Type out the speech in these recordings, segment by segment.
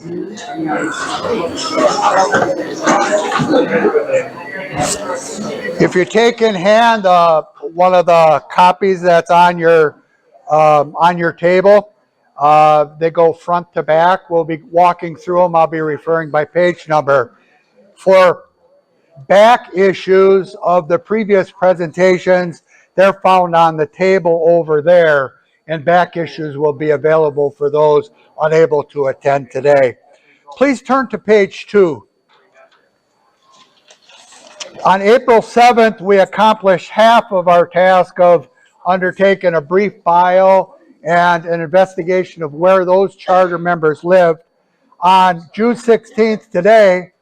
If you take in hand one of the copies that's on your table, they go front to back. We'll be walking through them. I'll be referring by page number. For back issues of the previous presentations, they're found on the table over there, and back issues will be available for those unable to attend today. Please turn to page 2. On April 7th, we accomplished half of our task of undertaking a brief bio and an investigation of where those charter members lived. On June 16th today,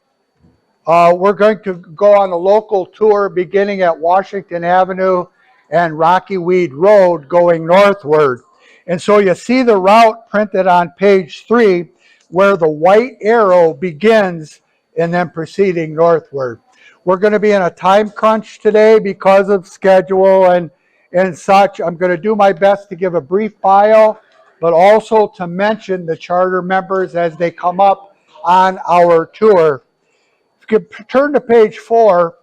we're going to go on a local tour beginning at Washington Avenue and Rocky Weed Road going northward. And so you see the route printed on page 3 where the white arrow begins and then proceeding northward. We're going to be in a time crunch today because of schedule and such. I'm going to do my best to give a brief bio, but also to mention the charter members as they come up on our tour. If you could turn to page 4,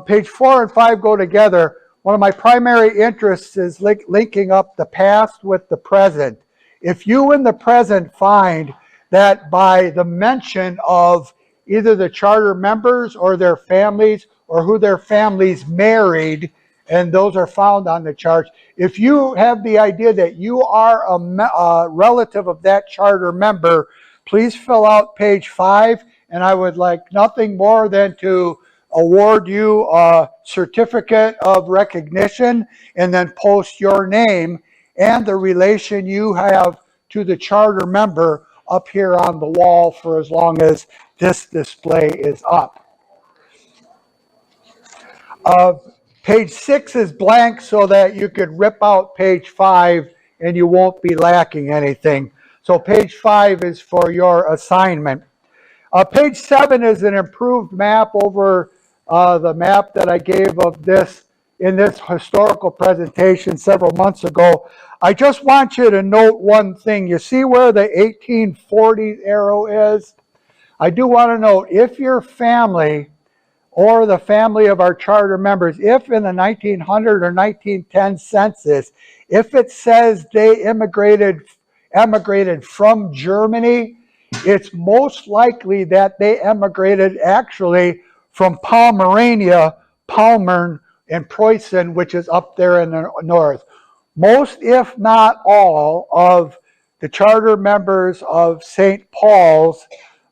page 4 and 5 go together. One of my primary interests is linking up the past with the present. If you in the present find that by the mention of either the charter members or their families or who their families married, and those are found on the charts, if you have the idea that you are a relative of that charter member, please fill out page 5, and I would like nothing more than to award you a certificate of recognition and then post your name and the relation you have to the charter member up here on the wall for as long as this display is up. Page 6 is blank so that you could rip out page 5 and you won't be lacking anything. So page 5 is for your assignment. Page 7 is an improved map over the map that I gave of this in this historical presentation several months ago. I just want you to note one thing. You see where the 1840s arrow is? I do want to note, if your family or the family of our charter members, if in the 1900 or 1910 census, if it says they emigrated from Germany, it's most likely that they emigrated actually from Pomerania, Palmern, and Preußen, which is up there in the north. Most, if not all, of the charter members of St. Paul's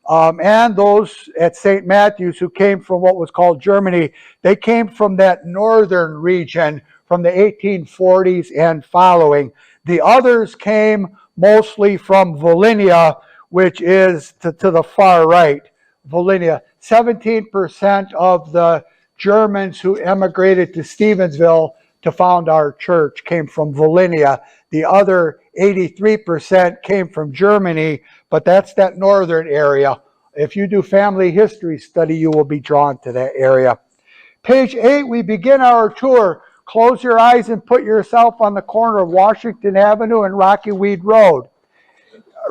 and those at St. Matthew's who came from what was called Germany, they came from that northern region from the 1840s and following. The others came mostly from Volhynia, which is to the far right. Volhynia. 17% of the Germans who emigrated to Stevensville to found our church came from Volhynia. The other 83% came from Germany, but that's that northern area. If you do family history study, you will be drawn to that area. Page 8, we begin our tour. Close your eyes and put yourself on the corner of Washington Avenue and Rocky Weed Road.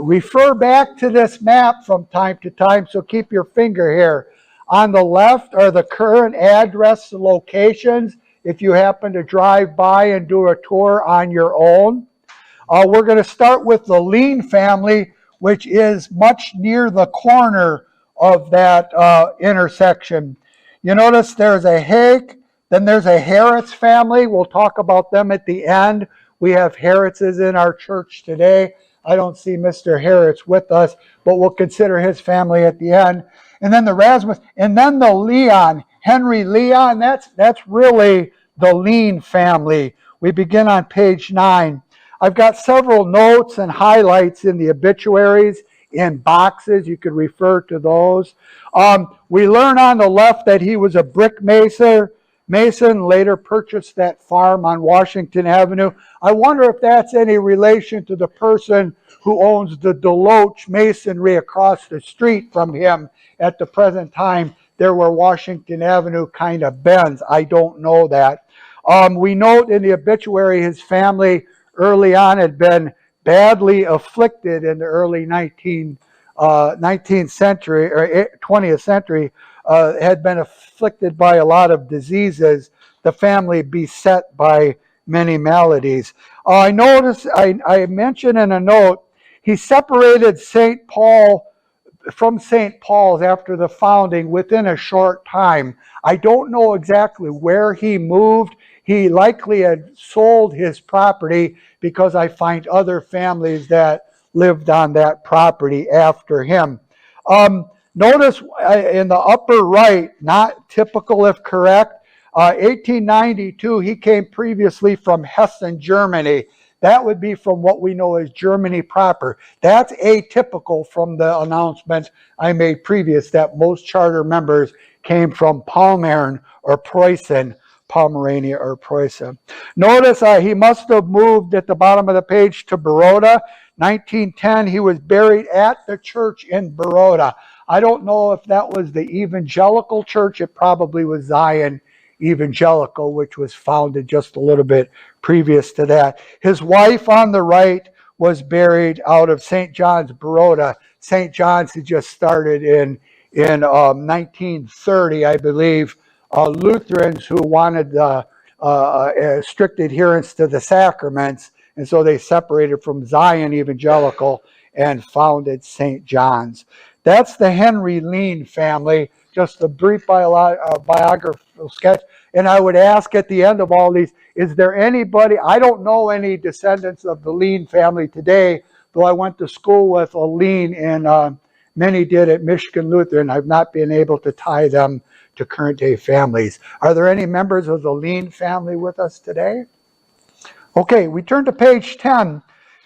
Refer back to this map from time to time, so keep your finger here. On the left are the current address locations if you happen to drive by and do a tour on your own. We're going to start with the Lean family, which is much near the corner of that intersection. You notice there's a Haig, then there's a Harris family. We'll talk about them at the end. We have Harrises in our church today. I don't see Mr. Harris with us, but we'll consider his family at the end. And then the Rasmus, and then the Leon, Henry Leon, that's really the Lean family. We begin on page 9. I've got several notes and highlights in the obituaries in boxes. You could refer to those. We learn on the left that he was a brick mason, later purchased that farm on Washington Avenue. I wonder if that's any relation to the person who owns the Deloach Masonry across the street from him at the present time, there where Washington Avenue kind of bends. I don't know that. We note in the obituary his family early on had been badly afflicted in the early 1900s 19th century or 20th century, had been afflicted by a lot of diseases, the family beset by many maladies. I noticed, I mentioned in a note, he separated St. Paul from St. Paul's after the founding within a short time. I don't know exactly where he moved. He likely had sold his property because I find other families that lived on that property after him. Notice in the upper right, not typical if correct, 1892, he came previously from Hessen, Germany. That would be from what we know as Germany proper. That's atypical from the announcement I made previous that most charter members came from Pommern or Preußen, Pomerania or Preußen. Notice he must have moved at the bottom of the page to Baroda. 1910, he was buried at the church in Baroda. I don't know if that was the evangelical church. It probably was Zion Evangelical, which was founded just a little bit previous to that. His wife on the right was buried out of St. John's, Baroda. St. John's had just started in 1930, I believe. Lutherans who wanted strict adherence to the sacraments, and so they separated from Zion Evangelical and founded St. John's. That's the Henry Lean family, just a brief biographical sketch. And I would ask at the end of all these, is there anybody, I don't know any descendants of the Lean family today, though I went to school with a Lean, and many did at Michigan Lutheran. I've not been able to tie them to current day families. Are there any members of the Lean family with us today? Okay, we turn to page 10.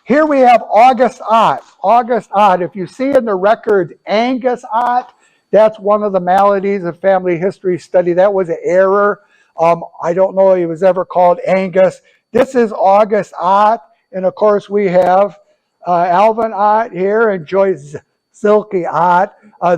Here we have August Ott. August Ott, if you see in the records Angus Ott, that's one of the maladies of family history study. That was an error. I don't know if he was ever called Angus. This is August Ott, and of course we have Alvin Ott here and Joyce Silke Ott.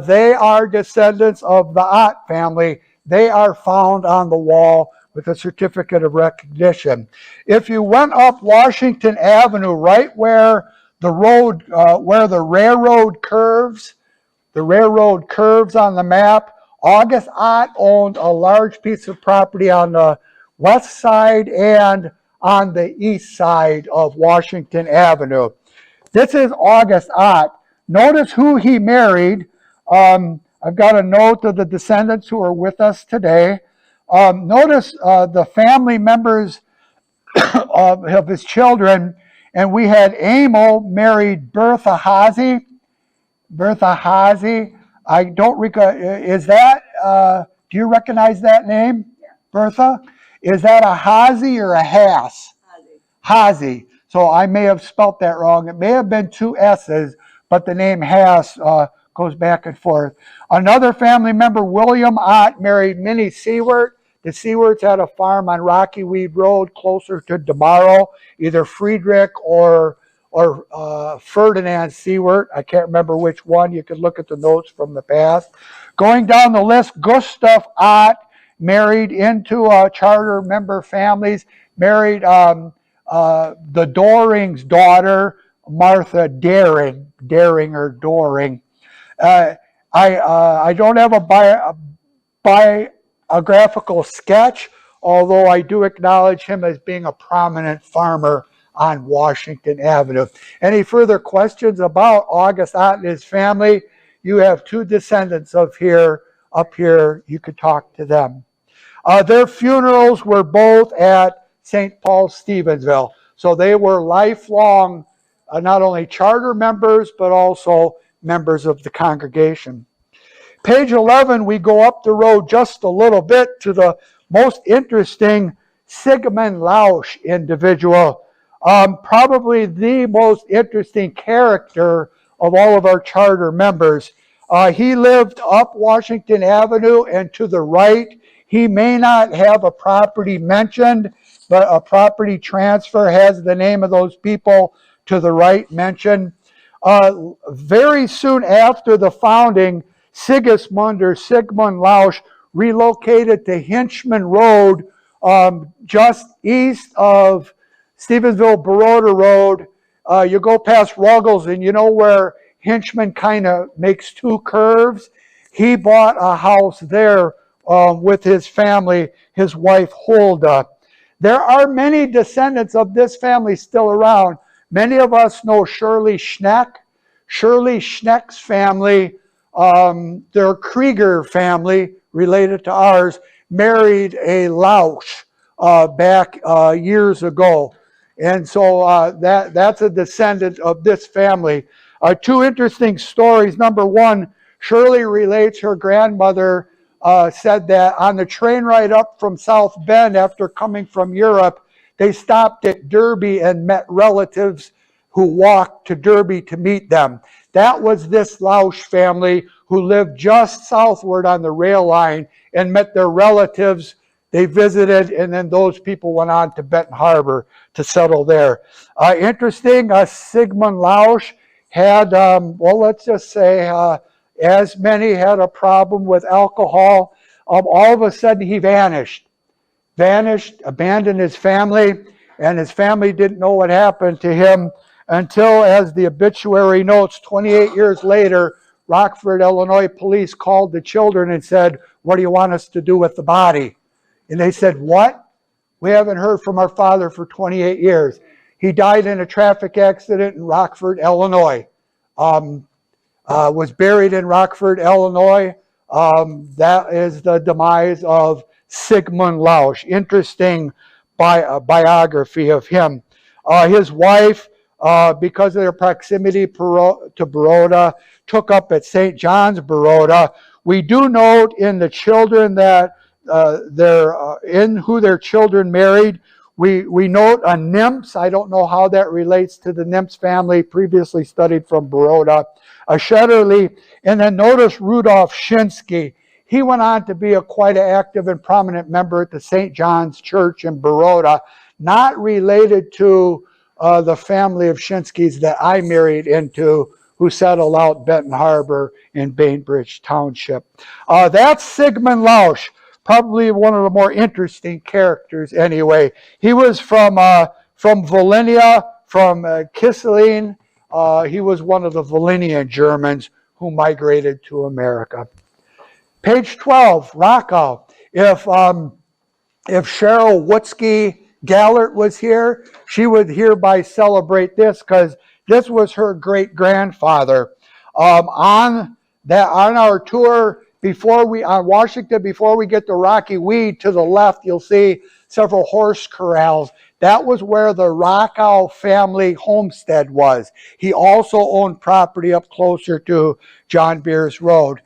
They are descendants of the Ott family. They are found on the wall with a certificate of recognition. If you went up Washington Avenue, right where the road, where the railroad curves on the map, August Ott owned a large piece of property on the west side and on the east side of Washington Avenue. This is August Ott. Notice who he married. I've got a note of the descendants who are with us today. Notice the family members of his children, and we had Amo married Bertha Hazy. Bertha Hazy. I don't recall. Is that? Do you recognize that name, yeah. Bertha? Is that a Hazy or a Hass? Hazy. So I may have spelt that wrong. It may have been two S's, but the name Hass goes back and forth. Another family member, William Ott, married Minnie Seward. The Sewards had a farm on Rocky Weed Road closer to DeMarrow, either Friedrich or Ferdinand Seward. I can't remember which one. You could look at the notes from the past. Going down the list, Gustav Ott married into charter member families, married the Doring's daughter, Martha Daring or Doring. I don't have a biographical sketch, although I do acknowledge him as being a prominent farmer on Washington Avenue. Any further questions about August Ott and his family? You have two descendants up here. You could talk to them. Their funerals were both at St. Paul's, Stevensville. So they were lifelong, not only charter members, but also members of the congregation. Page 11, we go up the road just a little bit to the most interesting Sigmund Lausch individual. Probably the most interesting character of all of our charter members. He lived up Washington Avenue and to the right. He may not have a property mentioned, but a property transfer has the name of those people to the right mentioned. Very soon after the founding, Sigmund Lausch relocated to Hinchman Road, just east of Stevensville Baroda Road. You go past Ruggles and you know where Hinchman kind of makes two curves. He bought a house there with his family, his wife Hulda. There are many descendants of this family still around. Many of us know Shirley Schneck. Shirley Schneck's family, their Krieger family, related to ours, married a Lausch back years ago. And so that's a descendant of this family. Two interesting stories. Number one, Shirley relates her grandmother said that on the train ride up from South Bend after coming from Europe, they stopped at Derby and met relatives who walked to Derby to meet them. That was this Lausch family who lived just southward on the rail line and met their relatives. They visited, and then those people went on to Benton Harbor to settle there. Interesting, Sigmund Lausch had, let's just say, as many had a problem with alcohol. All of a sudden, he vanished, abandoned his family, and his family didn't know what happened to him until, as the obituary notes, 28 years later, Rockford, Illinois police called the children and said, "What do you want us to do with the body?" And they said, "What? We haven't heard from our father for 28 years. He died in a traffic accident in Rockford, Illinois. Was buried in Rockford, Illinois. That is the demise of Sigmund Lausch. Interesting biography of him. His wife, because of their proximity to Baroda, took up at St. John's, Baroda. We do note in the children that in who their children married. We note a Nymphs. I don't know how that relates to the Nymphs family previously studied from Baroda. A Shetterly, and then notice Rudolph Shinsky. He went on to be quite an active and prominent member at the St. John's Church in Baroda, not related to the family of Shinskys that I married into, who settled out Benton Harbor in Bainbridge Township. That's Sigmund Lausch. Probably one of the more interesting characters anyway. He was from Volhynia, from Kisseling. He was one of the Volhynian Germans who migrated to America. Page 12, Rockow. If Cheryl Wutzke Gallert was here, she would hereby celebrate this because this was her great-grandfather. On our tour on Washington, before we get to Rocky Weed, to the left, you'll see several horse corrals. That was where the Rockow family homestead was. He also owned property up closer to John Beers Road.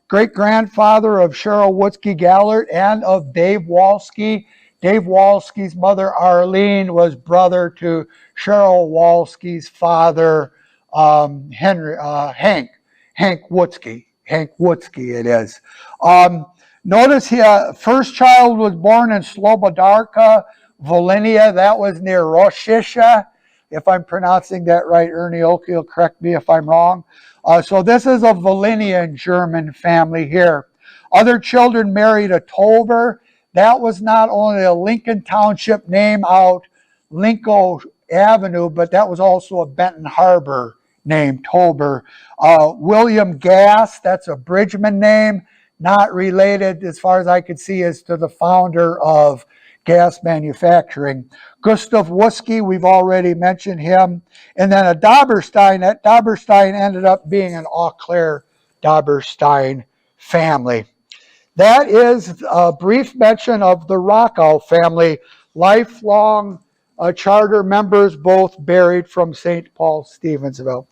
Great-grandfather of Cheryl Wutzke Gallert and of Dave Walsky. Dave Walsky's mother, Arlene, was brother to Cheryl Walsky's father, Hank Wutzke. Hank Wutzke it is. Notice here, first child was born in Slobodarka, Volhynia. That was near Roshisha. If I'm pronouncing that right, Ernie Oki will correct me if I'm wrong. So this is a Volhynian German family here. Other children married a Tolber. That was not only a Lincoln Township name out Lincoln Avenue, but that was also a Benton Harbor name, Tolber. William Gass, that's a Bridgman name, not related as far as I could see as to the founder of gas manufacturing. Gustav Wutzke, we've already mentioned him. And then a Doberstein. That Doberstein ended up being an Eau Claire Doberstein family. That is a brief mention of the Rockow family, lifelong charter members, both buried from St. Paul, Stevensville.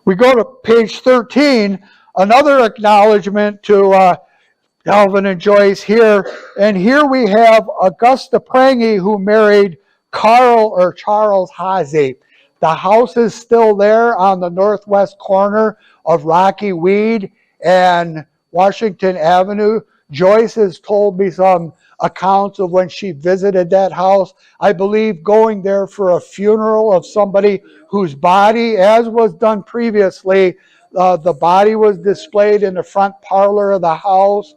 We go to page 13, another acknowledgement to Alvin and Joyce here. And here we have Augusta Prange, who married Charles Hazy. The house is still there on the northwest corner of Rocky Weed and Washington Avenue. Joyce has told me some accounts of when she visited that house. I believe going there for a funeral of somebody whose body, as was done previously, the body was displayed in the front parlor of the house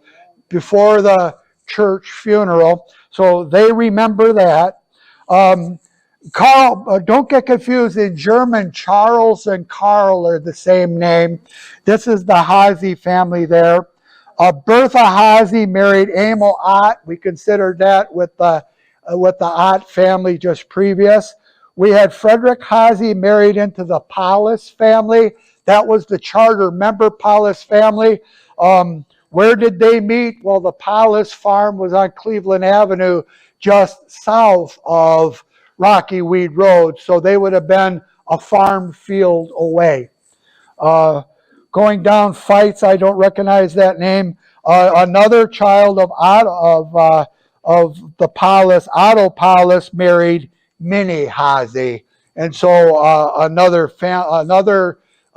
before the church funeral. So they remember that. Carl, don't get confused. In German, Charles and Carl are the same name. This is the Hazy family there. Bertha Hazy married Emil Ott. We considered that with the Ott family just previous. We had Frederick Hazy married into the Paulus family. That was the charter member Paulus family. Where did they meet? Well, the Paulus farm was on Cleveland Avenue, just south of Rocky Weed Road, so they would have been a farm field away. Going down Fights, I don't recognize that name. Another child of the Paulus, Otto Paulus, married Minnie Hazy, and so another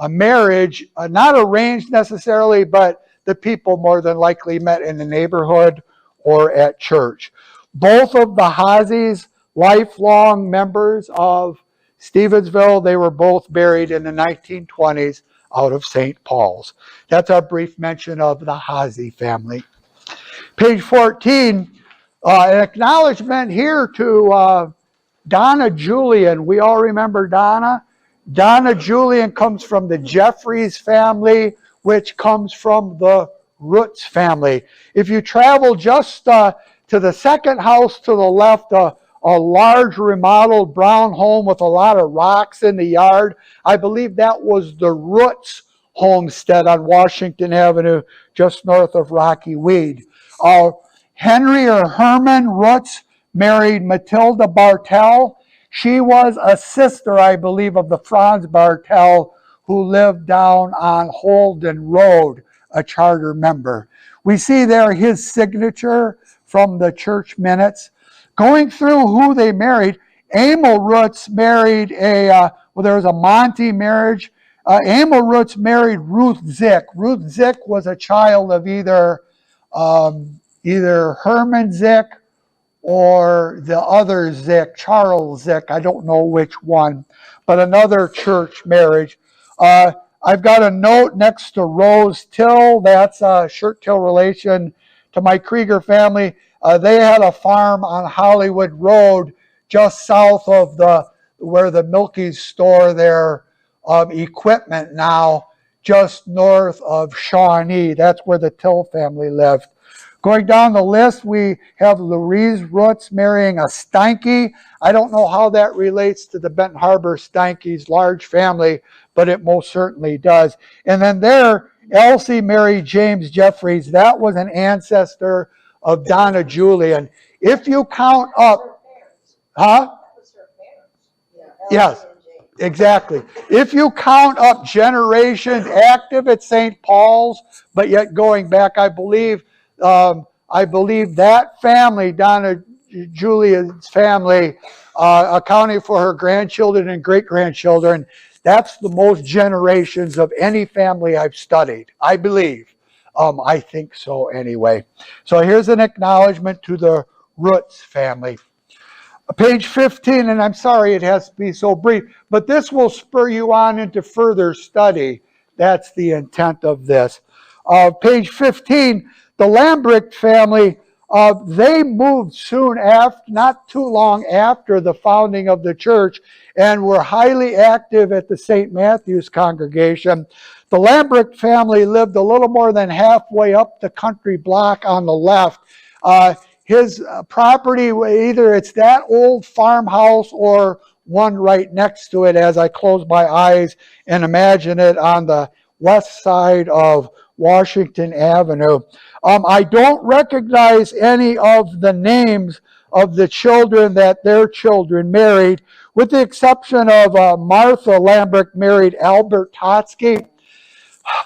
marriage, not arranged necessarily, but the people more than likely met in the neighborhood or at church. Both of the Hazys, lifelong members of Stevensville, they were both buried in the 1920s out of St. Paul's. That's our brief mention of the Hazy family. Page 14, an acknowledgement here to Donna Julian. We all remember Donna. Donna Julian comes from the Jeffries family, which comes from the Roots family. If you travel just to the second house to the left, a large remodeled brown home with a lot of rocks in the yard, I believe that was the Roots homestead on Washington Avenue, just north of Rocky Weed. Henry or Herman Roots married Matilda Bartell. She was a sister, I believe, of the Franz Bartell, who lived down on Holden Road, a charter member. We see there his signature from the church minutes. Going through who they married, Emil Roots married there was a Monty marriage. Emil Roots married Ruth Zick. Ruth Zick was a child of either Herman Zick or the other Zick, Charles Zick. I don't know which one, but another church marriage. I've got a note next to Rose Till. That's a Shirt Till relation to my Krieger family. They had a farm on Hollywood Road just south of where the Milky's store their equipment now, just north of Shawnee. That's where the Till family lived. Going down the list, we have Louise Roots marrying a Steinke. I don't know how that relates to the Benton Harbor Steinke's large family, but it most certainly does. And then there, Elsie married James Jeffries. That was an ancestor of Donna Julian. If you count up, huh? Yes, exactly. If you count up generations active at St. Paul's, but yet going back, I believe that family, Donna Julian's family, accounting for her grandchildren and great-grandchildren, that's the most generations of any family I've studied, I believe. I think so anyway. So here's an acknowledgement to the Roots family. Page 15, and I'm sorry it has to be so brief, but this will spur you on into further study. That's the intent of this. Page 15, the Lambrick family, they moved soon after, not too long after the founding of the church, and were highly active at the St. Matthew's congregation. The Lambrick family lived a little more than halfway up the country block on the left. His property, either it's that old farmhouse or one right next to it as I close my eyes and imagine it on the west side of Washington Avenue. I don't recognize any of the names of the children that their children married, with the exception of Martha Lambrick married Albert Totsky.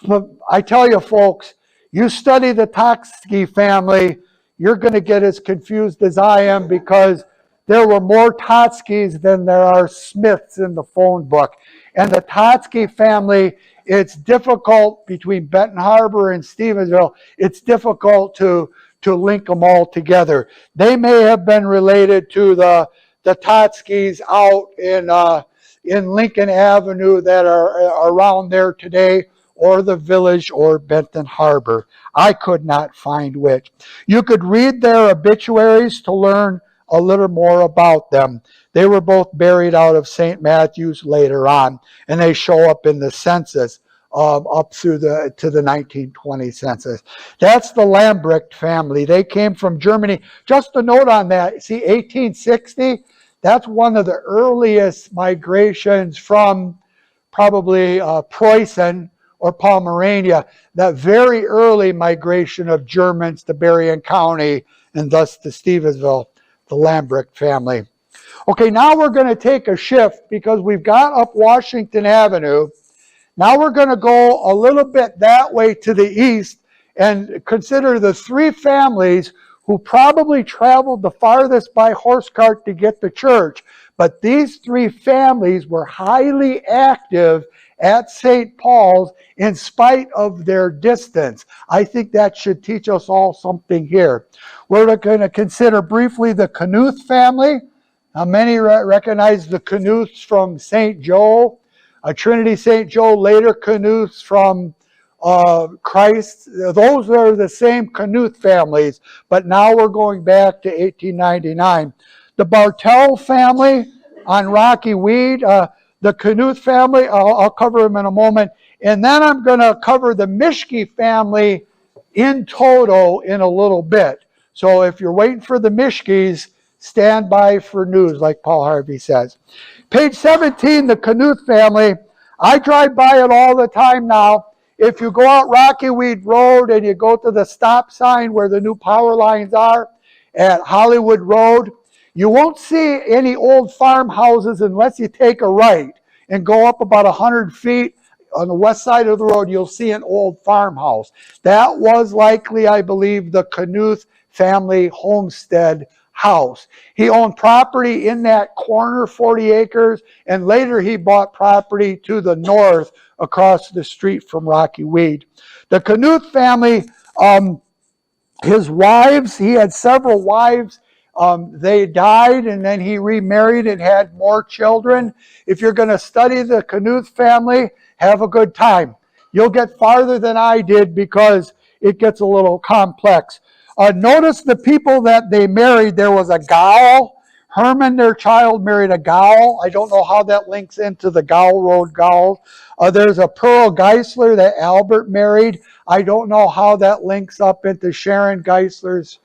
But I tell you folks, you study the Totsky family, you're going to get as confused as I am, because there were more Totskys than there are Smiths in the phone book. And the Totsky family, it's difficult between Benton Harbor and Stevensville. It's difficult to link them all together. They may have been related to the Totskys out in Lincoln Avenue that are around there today, or the Village, or Benton Harbor. I could not find which. You could read their obituaries to learn a little more about them. They were both buried out of St. Matthew's later on, and they show up in the census up through to the 1920 census. That's the Lambrecht family. They came from Germany. Just a note on that. See, 1860, that's one of the earliest migrations from probably Preußen or Pomerania, that very early migration of Germans to Berrien County and thus to Stevensville, the Lambrecht family. Okay, now we're going to take a shift because we've got up Washington Avenue. Now we're going to go a little bit that way to the east and consider the three families who probably traveled the farthest by horse cart to get to church. But these three families were highly active at St. Paul's in spite of their distance. I think that should teach us all something here. We're going to consider briefly the Knuth family. Now, many recognize the Knuths from St. Joe. Trinity St. Joe, later Knuths from Christ. Those are the same Knuth families, but now we're going back to 1899. The Bartel family on Rocky Weed, the Knuth family, I'll cover them in a moment. And then I'm going to cover the Mischke family in toto in a little bit. So if you're waiting for the Mischkes, stand by for news, like Paul Harvey says. Page 17, the Knuth family. I drive by it all the time now. If you go out Rocky Weed Road and you go to the stop sign where the new power lines are at Hollywood Road, you won't see any old farmhouses unless you take a right and go up about 100 feet on the west side of the road. You'll see an old farmhouse. That was likely, I believe, the Knuth family homestead house. He owned property in that corner, 40 acres, and later he bought property to the north across the street from Rocky Weed. The Knuth family, his wives, he had several wives. They died and then he remarried and had more children. If you're going to study the Knuth family, have a good time. You'll get farther than I did because it gets a little complex. Notice the people that they married. There was a Gowell. Herman, their child, married a Gowell. I don't know how that links into the Gowell Road Gowell. There's a Pearl Geisler that Albert married. I don't know how that links up into Sharon Geisler's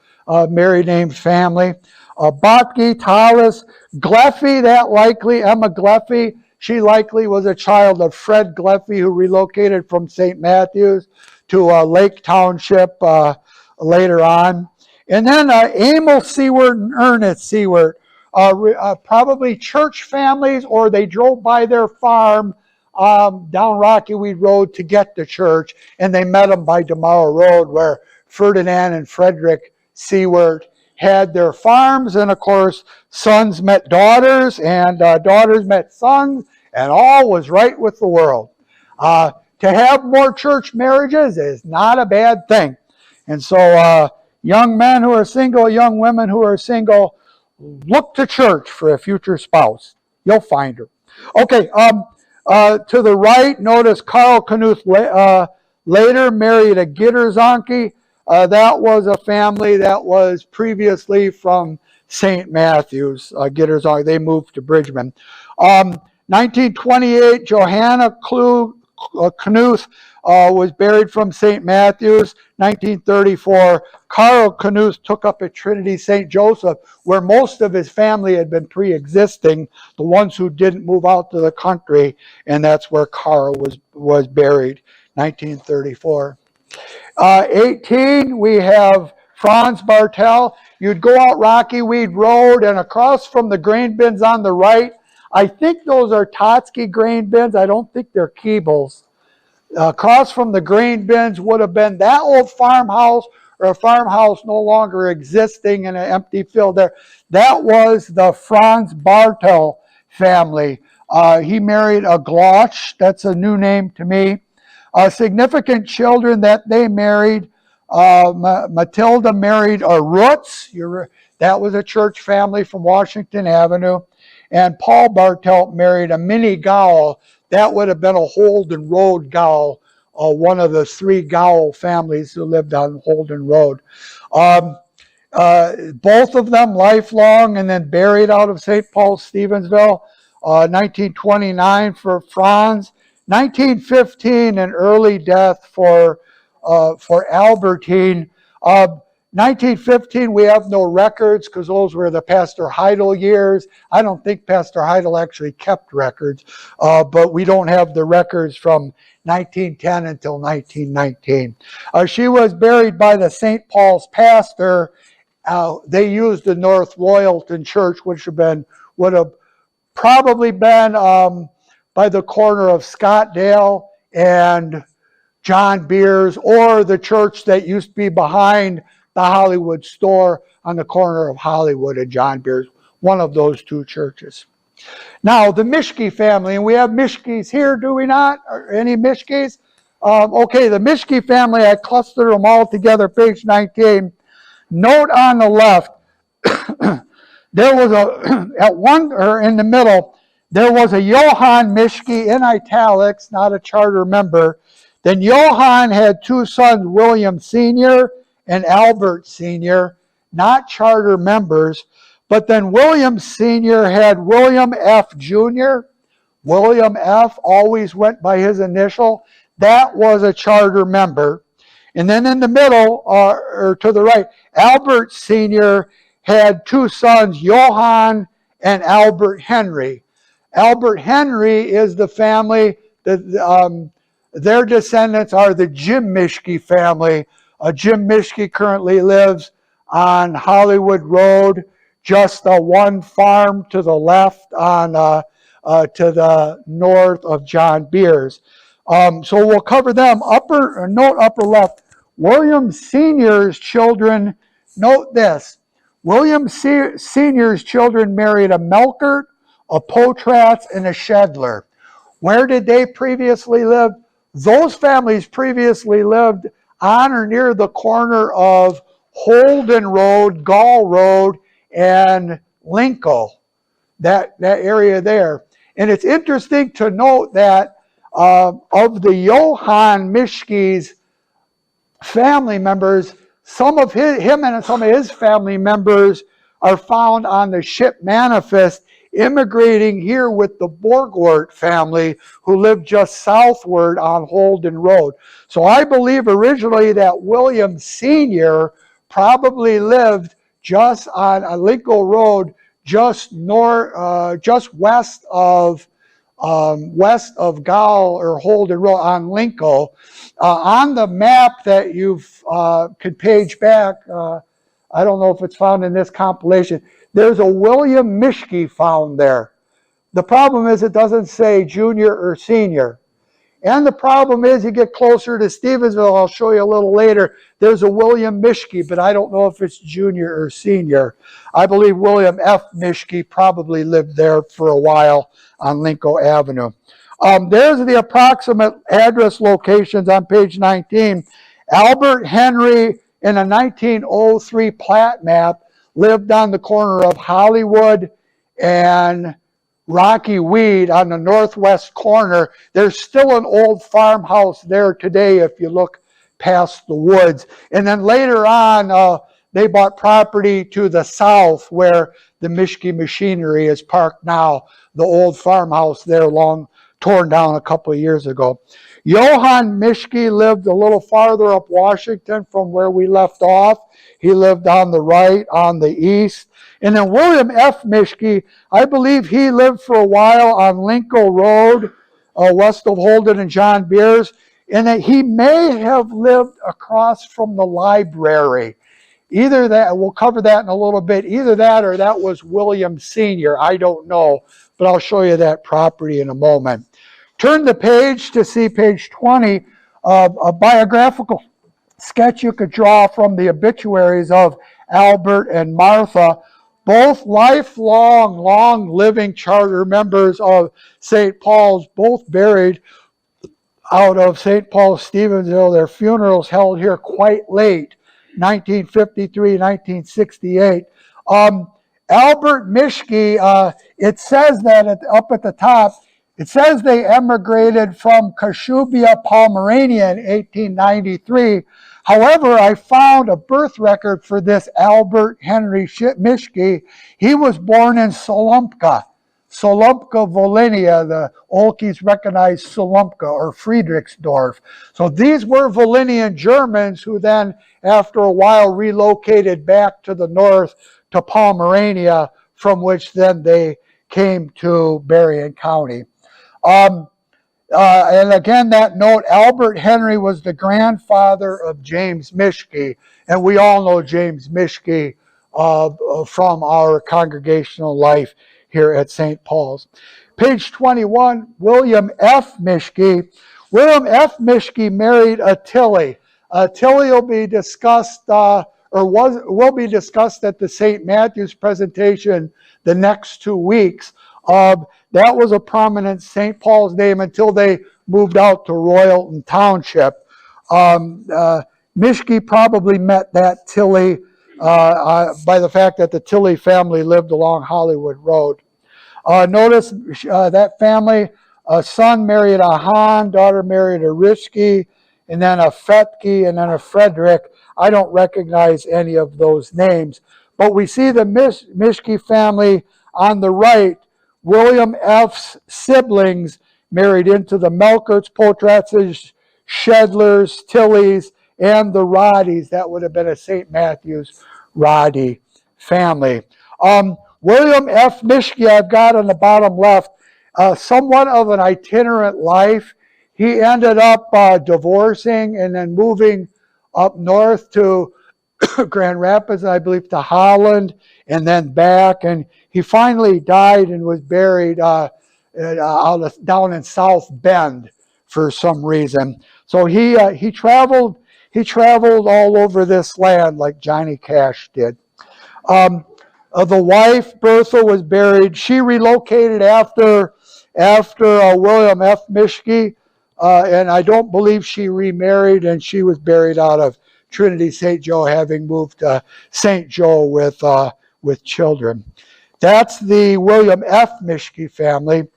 married name family. Botke, Tallis, Gleffy, that likely, Emma Gleffy, she likely was a child of Fred Gleffy, who relocated from St. Matthews to Lake Township later on. And then Emil Seward and Ernest Seward, probably church families, or they drove by their farm down Rocky Weed Road to get to church, and they met them by Demar Road where Ferdinand and Frederick Seward had their farms, and of course sons met daughters and daughters met sons, and all was right with the world. To have more church marriages is not a bad thing. And so young men who are single, young women who are single, look to church for a future spouse. You'll find her. Okay, to the right, notice Carl Knuth later married a Gitterzonke. That was a family that was previously from St. Matthews, Gitterzonke. They moved to Bridgman. 1928, Johanna Knuth was buried from St. Matthews. 1934, Carl Knuth took up at Trinity St. Joseph, where most of his family had been pre-existing, the ones who didn't move out to the country, and that's where Carl was buried, 1934. 18, we have Franz Bartel. You'd go out Rocky Weed Road, and across from the grain bins on the right, I think those are Totsky grain bins. I don't think they're Keebles. Across from the grain bins would have been that old farmhouse, or a farmhouse no longer existing in an empty field there. That was the Franz Bartel family. He married a Glosch. That's a new name to me. Significant children that they married. Matilda married a Roots. That was a church family from Washington Avenue. And Paul Bartelt married a Minnie Gowell. That would have been a Holden Road Gowell, one of the three Gowell families who lived on Holden Road. Both of them lifelong and then buried out of St. Paul, Stevensville. 1929 for Franz. 1915, an early death for Albertine. 1915, we have no records because those were the Pastor Heidel years. I don't think Pastor Heidel actually kept records, but we don't have the records from 1910 until 1919. She was buried by the St. Paul's pastor. They used the North Royalton Church, which would have probably been by the corner of Scottdale and John Beers, or the church that used to be behind the Hollywood store on the corner of Hollywood and John Beers, one of those two churches. Now, the Mischke family, and we have Mischkes here, do we not? Any Mischkes? Okay, the Mischke family, I clustered them all together, page 19. Note on the left, there was in the middle, there was a Johann Mischke in italics, not a charter member. Then Johann had two sons, William Sr. and Albert Sr., not charter members. But then William Sr. had William F. Jr. William F. always went by his initial. That was a charter member. And then in the middle, or to the right, Albert Sr. had two sons, Johann and Albert Henry. Albert Henry is the family that their descendants are the Jim Mischke family. Jim Mischke currently lives on Hollywood Road, just one farm to the left on to the north of John Beers. So we'll cover them. Upper left. William Sr.'s children, note this. William Sr.'s children married a Melkert, a Potratz, and a Shedler. Where did they previously live? Those families previously lived on or near the corner of Holden Road, Gall Road, and Lincoln, that area there. And it's interesting to note that of the Johann Mischke's family members, some of him and some of his family members are found on the ship Manifest, immigrating here with the Borgwart family, who lived just southward on Holden Road. So I believe originally that William Sr. probably lived just on Lincoln Road, just west of Gall or Holden Road on Lincoln. On the map that you've could page back, I don't know if it's found in this compilation, there's a William Mischke found there. The problem is it doesn't say junior or senior. And the problem is you get closer to Stevensville, I'll show you a little later, there's a William Mischke, but I don't know if it's junior or senior. I believe William F. Mischke probably lived there for a while on Lincoln Avenue. There's the approximate address locations on page 19. Albert Henry, in a 1903 plat map, lived on the corner of Hollywood and Rocky Weed on the northwest corner. There's still an old farmhouse there today if you look past the woods. And then later on, they bought property to the south where the Mischke machinery is parked now, the old farmhouse there torn down a couple of years ago. Johann Mischke lived a little farther up Washington from where we left off. He lived on the right, on the east. And then William F. Mischke, I believe he lived for a while on Lincoln Road, west of Holden and John Beers, and that he may have lived across from the library. Either that, we'll cover that in a little bit, either that or that was William Sr., I don't know, but I'll show you that property in a moment. Turn the page to see page 20, a biographical sketch you could draw from the obituaries of Albert and Martha, both lifelong, long-living charter members of St. Paul's, both buried out of St. Paul's, Stevensville. Their funerals held here quite late, 1953, 1968. Albert Mischke, it says that up at the top, it says they emigrated from Kashubia, Pomerania in 1893. However, I found a birth record for this Albert Henry Mischke. He was born in Solumpka, Volhynia. The Olkies recognized Solumpka or Friedrichsdorf. So these were Volhynian Germans who then, after a while, relocated back to the north to Pomerania, from which then they came to Berrien County. And again, that note, Albert Henry was the grandfather of James Mischke, and we all know James Mischke from our congregational life here at St. Paul's. Page 21, William F. Mischke. William F. Mischke married a Tilly. Tilly will be discussed, will be discussed at the St. Matthew's presentation the next 2 weeks. That was a prominent St. Paul's name until they moved out to Royalton Township. Mischke probably met that Tilly by the fact that the Tilly family lived along Hollywood Road. Notice that family, a son married a Hahn, daughter married a Rischke, and then a Fetke, and then a Frederick. I don't recognize any of those names, but we see the Mischke family on the right. William F.'s siblings married into the Melkerts, Potratses, Shedlers, Tillys, and the Roddies. That would have been a St. Matthew's Roddy family. William F. Mischke, I've got on the bottom left, somewhat of an itinerant life. He ended up divorcing and then moving up north to Grand Rapids, I believe, to Holland, and then back. And he finally died and was buried down in South Bend for some reason. So he traveled all over this land like Johnny Cash did. The wife, Bertha, was buried. She relocated after William F. Mischke, and I don't believe she remarried, and she was buried out of Trinity St. Joe, having moved to St. Joe with children. That's the William F. Mischke family.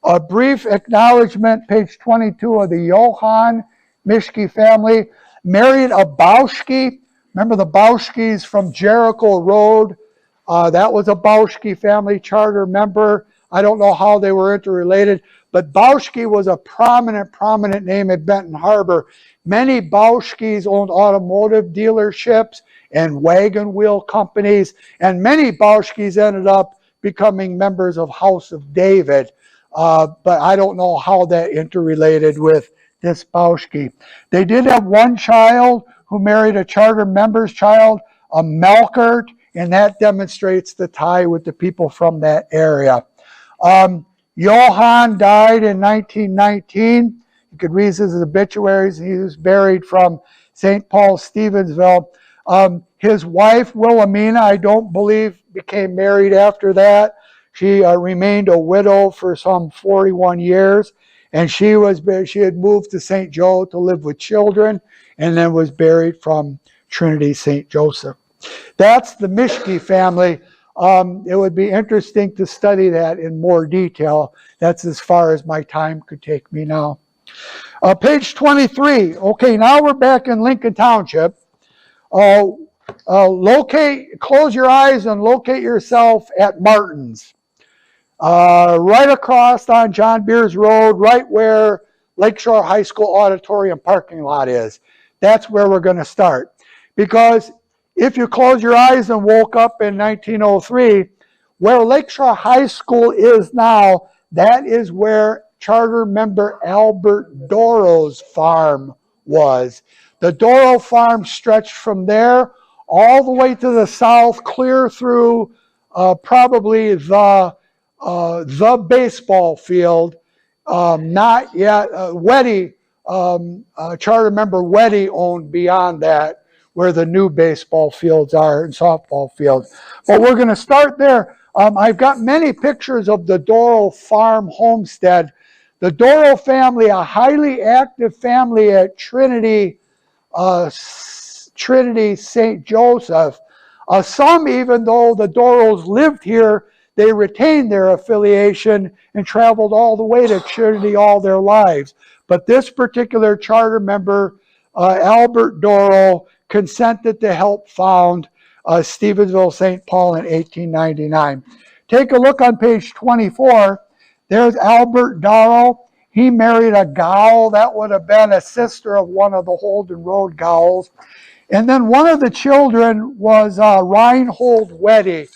A brief acknowledgement, page 22, of the Johann Mischke family. Married a Bauschke. Remember the Bauschkes from Jericho Road? That was a Bauschke family charter member. I don't know how they were interrelated, but Bauschke was a prominent name at Benton Harbor. Many Bauschkes owned automotive dealerships and wagon wheel companies, and many Bauschkes ended up becoming members of House of David. But I don't know how that interrelated with this Bauschke. They did have one child who married a charter member's child, a Melkert, and that demonstrates the tie with the people from that area. Johann died in 1919. You could read his obituaries. He was buried from St. Paul, Stevensville. His wife, Wilhelmina, I don't believe became married after that. She remained a widow for some 41 years, and she had moved to St. Joe to live with children, and then was buried from Trinity St. Joseph. That's the Mischke family. It would be interesting to study that in more detail. That's as far as my time could take me now. Page 23. Okay, now we're back in Lincoln Township. Close your eyes and locate yourself at Martin's. Right across on John Beers Road, right where Lakeshore High School auditorium parking lot is. That's where we're going to start. Because if you close your eyes and woke up in 1903, where Lakeshore High School is now, that is where charter member Albert Doro's farm was. The Doro farm stretched from there all the way to the south, clear through probably the baseball field. Not yet. Weddy, charter member Weddy owned beyond that, where the new baseball fields are and softball fields. But we're going to start there. I've got many pictures of the Doro farm homestead. The Doro family, a highly active family at Trinity St. Joseph. Some, even though the Doros lived here, they retained their affiliation and traveled all the way to Trinity all their lives. But this particular charter member Albert Dorrell consented to help found Stevensville, St. Paul in 1899. Take a look on page 24. There's Albert Dorrell. He married a Gowell. That would have been a sister of one of the Holden Road Gowells. And then one of the children was Reinhold Weddy.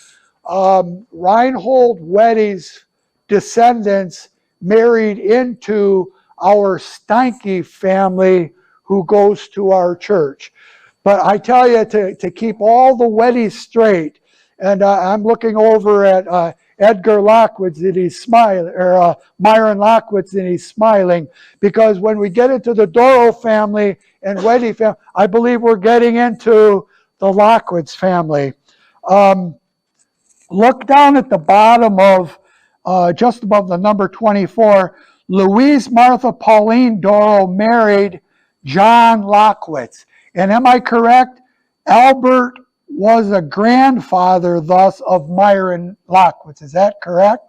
Reinhold Weddy's descendants married into our Steinke family who goes to our church. But I tell you, to keep all the Weddies straight, and I'm looking over at Edgar Lockwitz and he's smiling, or Myron Lockwitz and he's smiling, because when we get into the Dorrell family and Weddy family, I believe we're getting into the Lockwitz family. Look down at the bottom of, just above the number 24, Louise Martha Pauline Dorrell married John Lockwitz. And am I correct? Albert was a grandfather, thus, of Myron Lockwitz. Is that correct?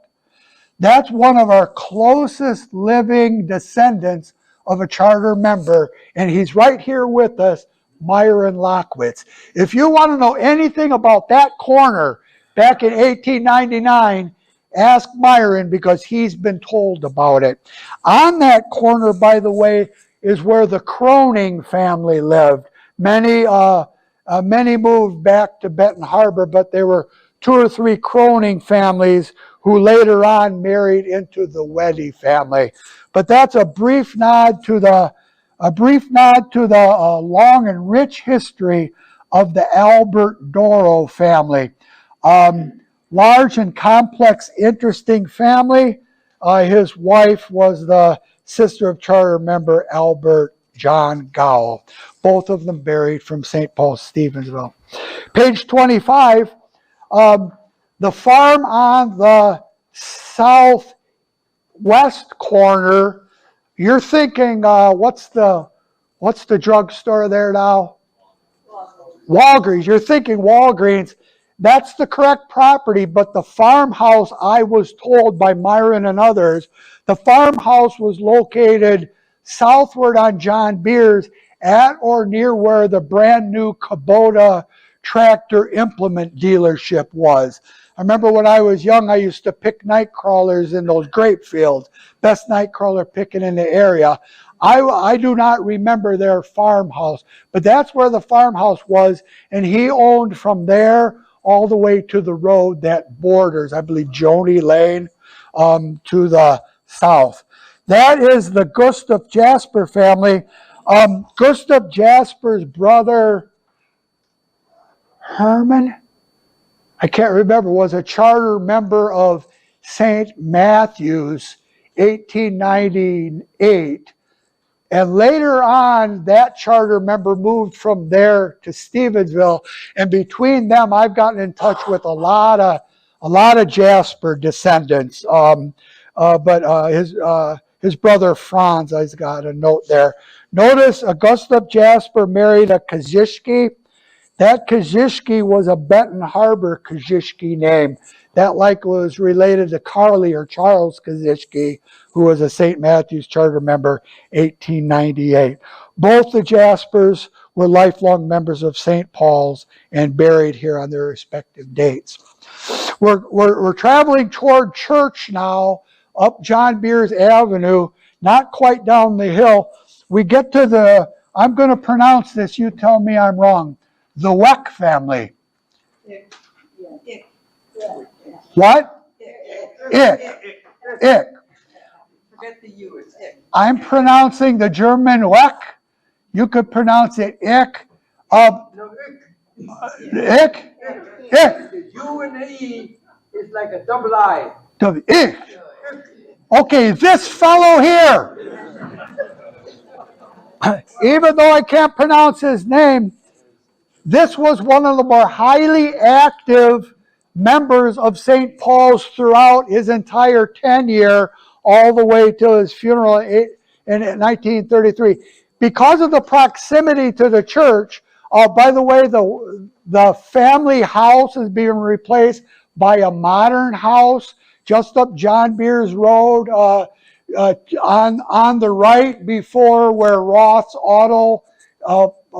That's one of our closest living descendants of a charter member, and he's right here with us, Myron Lockwitz. If you want to know anything about that corner back in 1899, ask Myron, because he's been told about it. On that corner, by the way, is where the Croning family lived. Many moved back to Benton Harbor, but there were 2 or 3 Croning families who later on married into the Weddy family. But that's a brief nod to the long and rich history of the Albert Dorrell family. Large and complex, interesting family. His wife was the sister of charter member Albert John Gowell. Both of them buried from St. Paul, Stevensville. Page 25, the farm on the southwest corner, you're thinking, what's the drugstore there now? Walgreens. You're thinking Walgreens. That's the correct property, but the farmhouse, I was told by Myron and others, the farmhouse was located southward on John Beers at or near where the brand new Kubota tractor implement dealership was. I remember when I was young, I used to pick night crawlers in those grape fields. Best night crawler picking in the area. I do not remember their farmhouse, but that's where the farmhouse was, and he owned from there all the way to the road that borders, I believe, Joni Lane to the south. That is the Gustav Jasper family. Gustav Jasper's brother, Herman, I can't remember, was a charter member of St. Matthew's, 1898. And later on, that charter member moved from there to Stevensville. And between them, I've gotten in touch with a lot of Jasper descendants. But his brother Franz, I've got a note there. Notice Gustav Jasper married a Kazishki. That Kazishki was a Benton Harbor Kazishki name. That like was related to Carly or Charles Kazishki, who was a St. Matthew's charter member, 1898. Both the Jaspers were lifelong members of St. Paul's and buried here on their respective dates. We're traveling toward church now, up John Beers Avenue, not quite down the hill. We get to I'm going to pronounce this, you tell me I'm wrong, the Weck family. What? Ick. Forget the U, it's ick. I'm pronouncing the German Weck. You could pronounce it ick. No, ick. Ick? Ick. The U and the E is like a double I. Ick. Okay, this fellow here, even though I can't pronounce his name, this was one of the more highly active members of St. Paul's throughout his entire tenure, all the way till his funeral in 1933. Because of the proximity to the church, by the way, the family house is being replaced by a modern house just up John Beers Road on the right before where Roth's Auto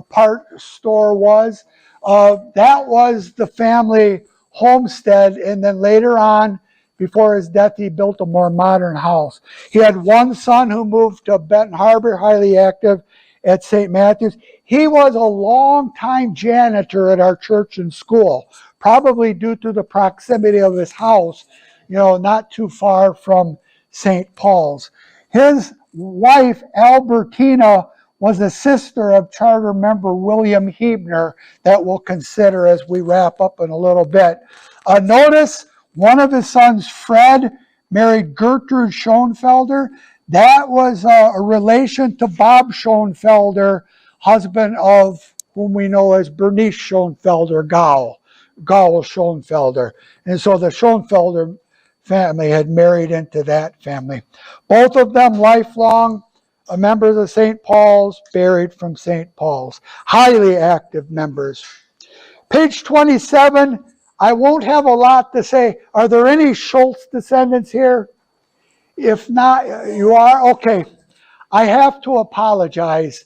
part store was. That was the family homestead, and then later on, before his death, he built a more modern house. He had one son who moved to Benton Harbor, highly active at St. Matthew's. He was a long-time janitor at our church and school, probably due to the proximity of his house, not too far from St. Paul's. His wife, Albertina, was a sister of charter member William Hebner that we'll consider as we wrap up in a little bit. Notice one of his sons, Fred, married Gertrude Schoenfelder. That was a relation to Bob Schoenfelder, husband of whom we know as Bernice Schoenfelder, Gaul Schoenfelder. And so the Schoenfelder family had married into that family. Both of them lifelong members of St. Paul's, buried from St. Paul's. Highly active members. Page 27, I won't have a lot to say. Are there any Schultz descendants here? If not, you are? Okay. I have to apologize.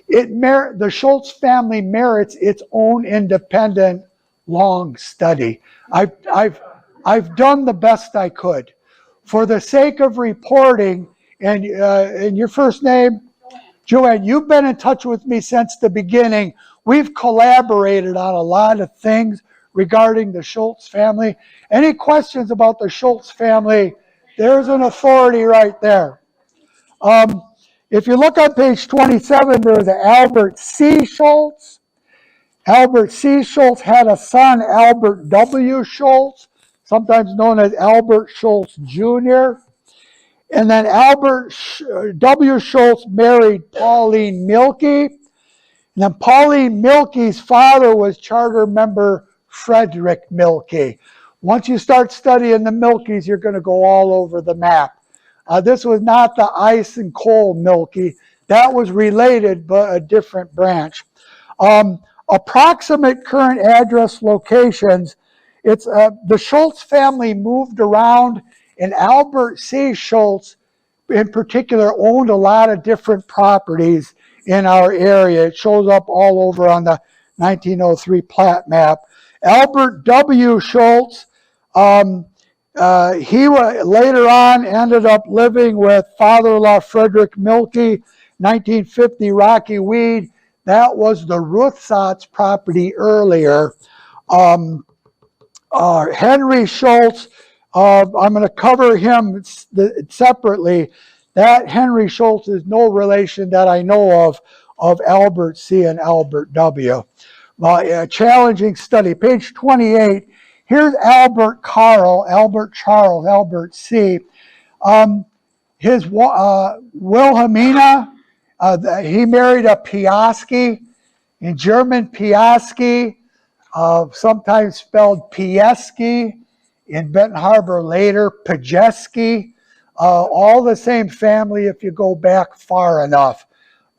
The Schultz family merits its own independent, long study. I've done the best I could. For the sake of reporting, and your first name? Joanne, you've been in touch with me since the beginning. We've collaborated on a lot of things regarding the Schultz family. Any questions about the Schultz family? There's an authority right there. If you look on page 27, there's Albert C. Schultz. Albert C. Schultz had a son, Albert W. Schultz, sometimes known as Albert Schultz Jr. And then Albert W. Schultz married Pauline Milke. And then Pauline Milke's father was charter member Frederick Milke. Once you start studying the Milkes, you're going to go all over the map. This was not the ice and coal Milke. That was related, but a different branch. Approximate current address locations. It's the Schultz family moved around, and Albert C. Schultz, in particular, owned a lot of different properties in our area. It shows up all over on the 1903 plat map. Albert W. Schultz, he later on ended up living with father-in-law Frederick Milke, 1950 Rocky Weed. That was the Ruthsatz property earlier. Henry Schultz, I'm going to cover him separately. That Henry Schultz is no relation that I know of Albert C. and Albert W. A challenging study. Page 28, here's Albert Carl, Albert Charles, Albert C. His Wilhelmina, he married a Piaski, in German Piaski, sometimes spelled Pieski, in Benton Harbor later Pajeski, all the same family if you go back far enough.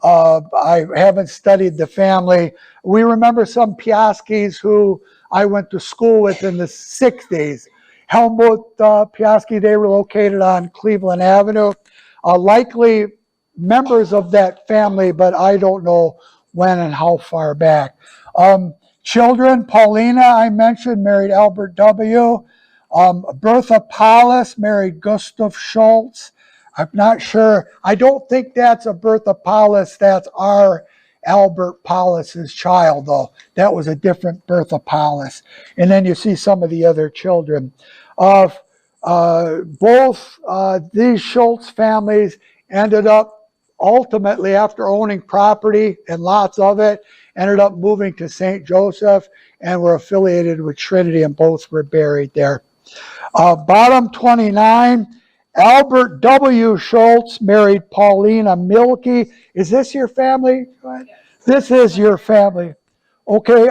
I haven't studied the family. We remember some Piaskis who I went to school with in the 60s. Helmut Piaski, they were located on Cleveland Avenue. Likely members of that family, but I don't know when and how far back. Children, Paulina, I mentioned, married Albert W. Bertha Paulus married Gustav Schultz. I'm not sure. I don't think that's a Bertha Paulus. That's our Albert Paulus's child, though. That was a different Bertha Paulus. And then you see some of the other children. Both these Schultz families ended up ultimately, after owning property and lots of it, ended up moving to St. Joseph and were affiliated with Trinity, and both were buried there. Bottom 29, Albert W. Schultz married Paulina Milke. Is this your family? This is your family. Okay,